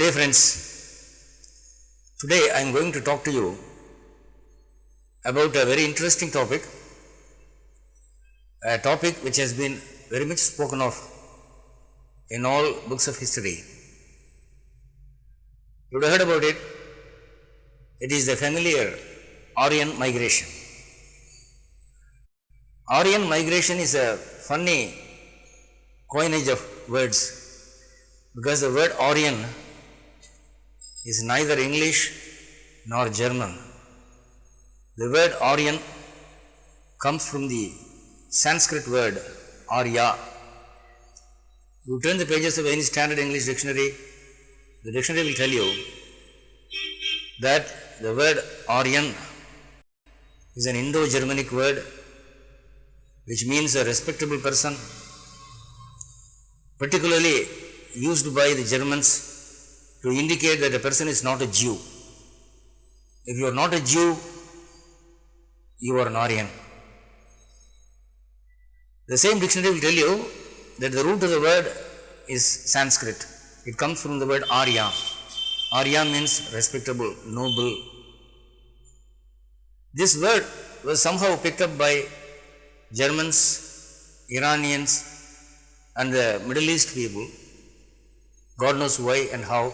Dear friends, today I am going to talk to you about a very interesting topic, a topic which has been very much spoken of in all books of history. You would have heard about it. It is the familiar Aryan migration. Aryan migration is a funny coinage of words because the word Aryan is neither English nor German. The word Aryan comes from the Sanskrit word Arya. You turn the pages of any standard English dictionary, the dictionary will tell you that the word Aryan is an Indo-Germanic word which means a respectable person, particularly used by the Germans to indicate that a person is not a Jew. If you are not a Jew, you are an Aryan. The same dictionary will tell you that the root of the word is Sanskrit. It comes from the word Arya. Arya means respectable, noble. This word was somehow picked up by Germans, Iranians, and the Middle East people. God knows why and how.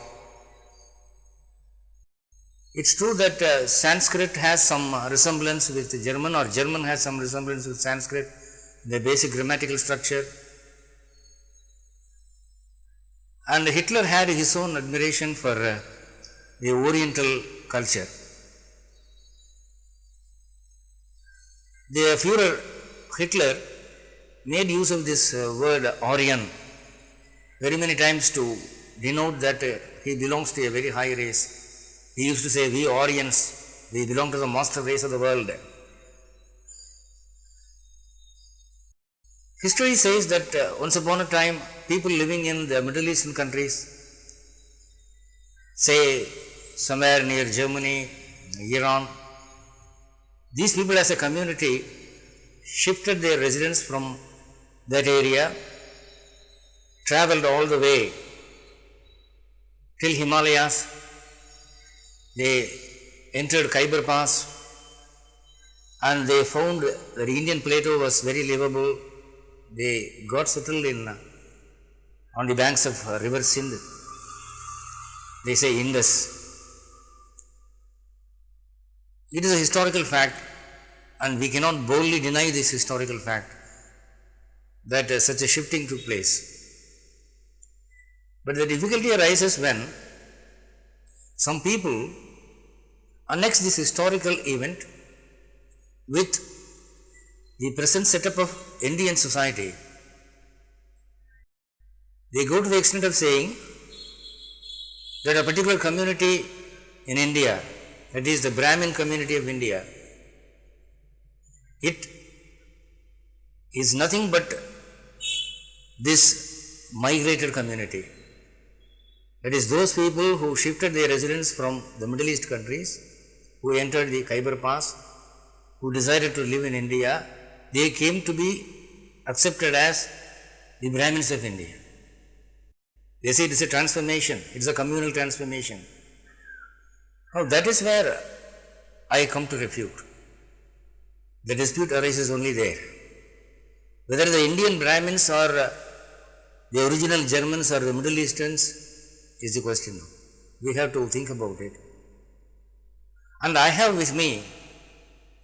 It's true that Sanskrit has some resemblance with German, or German has some resemblance with Sanskrit, the basic grammatical structure. And Hitler had his own admiration for the Oriental culture. The Führer Hitler made use of this word Aryan very many times to denote that he belongs to a very high race. He used to say, we Aryans, we belong to the master race of the world. History says that once upon a time, people living in the Middle Eastern countries, say somewhere near Germany, Iran, these people as a community shifted their residence from that area, traveled all the way till Himalayas. They entered Khyber Pass and they found that Indian plateau was very livable. They got settled on the banks of river Sindh. They say Indus. It is a historical fact, and we cannot boldly deny this historical fact that such a shifting took place. But the difficulty arises when some people annex this historical event with the present setup of Indian society. They go to the extent of saying that a particular community in India, that is the Brahmin community of India, it is nothing but this migrated community. That is those people who shifted their residence from the Middle East countries, who entered the Khyber Pass, who decided to live in India, they came to be accepted as the Brahmins of India. They say it is a transformation, it is a communal transformation. Now that is where I come to refute. The dispute arises only there. Whether the Indian Brahmins are the original Germans or the Middle Easterns is the question. We have to think about it. And I have with me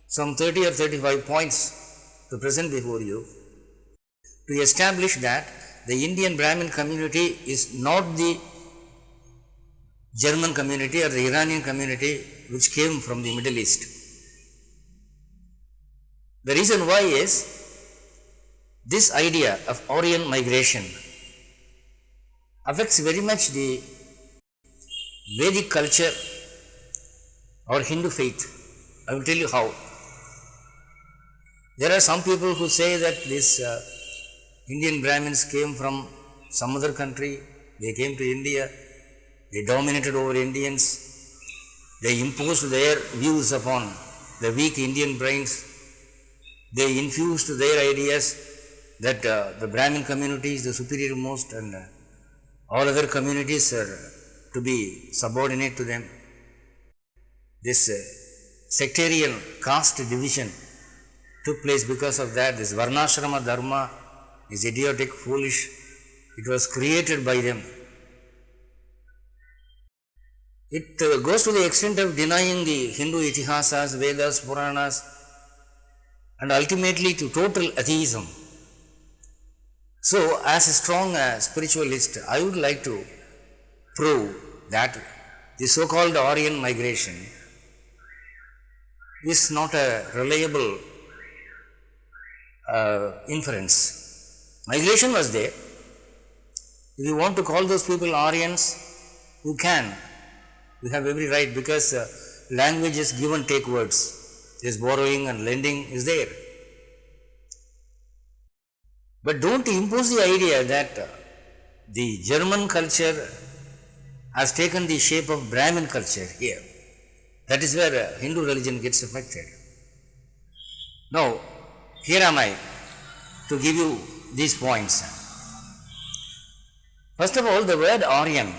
some 30 or 35 points to present before you to establish that the Indian Brahmin community is not the German community or the Iranian community which came from the Middle East. The reason why is this idea of Aryan migration affects very much the Vedic culture or Hindu faith. I will tell you how. There are some people who say that these Indian Brahmins came from some other country, they came to India, they dominated over Indians, they imposed their views upon the weak Indian brains, they infused their ideas that the Brahmin community is the superior most and all other communities are to be subordinate to them. This sectarian caste division took place because of that. This Varnashrama Dharma is idiotic, foolish. It was created by them. It goes to the extent of denying the Hindu Itihasas, Vedas, Puranas, and ultimately to total atheism. So, as a strong spiritualist, I would like to prove that the so-called Aryan migration is not a reliable inference. Migration was there. If you want to call those people Aryans, you can. You have every right, because language is give and take words. This borrowing and lending is there. But don't impose the idea that the German culture has taken the shape of Brahmin culture here. That is where Hindu religion gets affected. Now, here am I to give you these points. First of all, the word Aryan,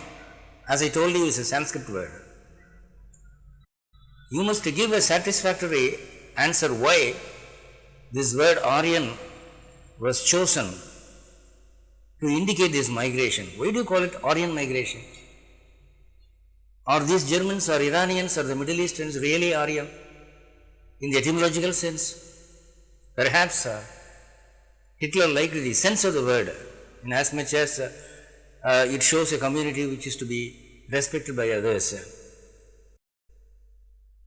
as I told you, is a Sanskrit word. You must give a satisfactory answer why this word Aryan was chosen to indicate this migration. Why do you call it Aryan migration? Are these Germans or Iranians or the Middle Easterns really Aryan in the etymological sense? Perhaps Hitler liked the sense of the word, in as much as it shows a community which is to be respected by others.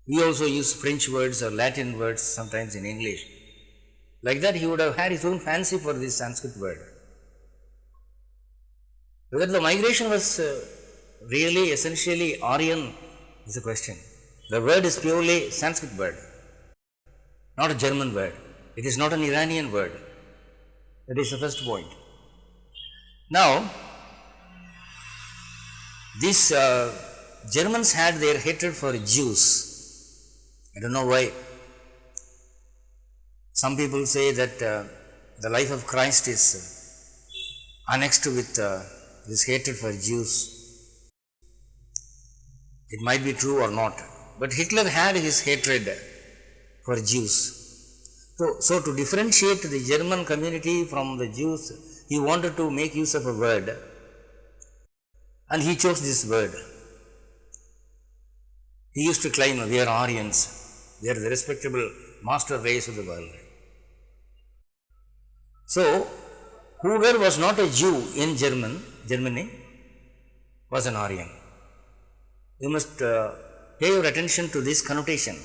We also use French words or Latin words sometimes in English. Like that, he would have had his own fancy for this Sanskrit word. Whether the migration was really essentially Aryan is a question. The word is purely Sanskrit word, not a German word. It is not an Iranian word. That is the first point. Now, these Germans had their hatred for Jews. I don't know why. Some people say that the life of Christ is annexed with this hatred for Jews. It might be true or not, but Hitler had his hatred for Jews. So to differentiate the German community from the Jews, he wanted to make use of a word, and he chose this word. He used to claim, we are Aryans, we are the respectable master race of the world. So, whoever was not a Jew in Germany was an Aryan. You must pay your attention to this connotation.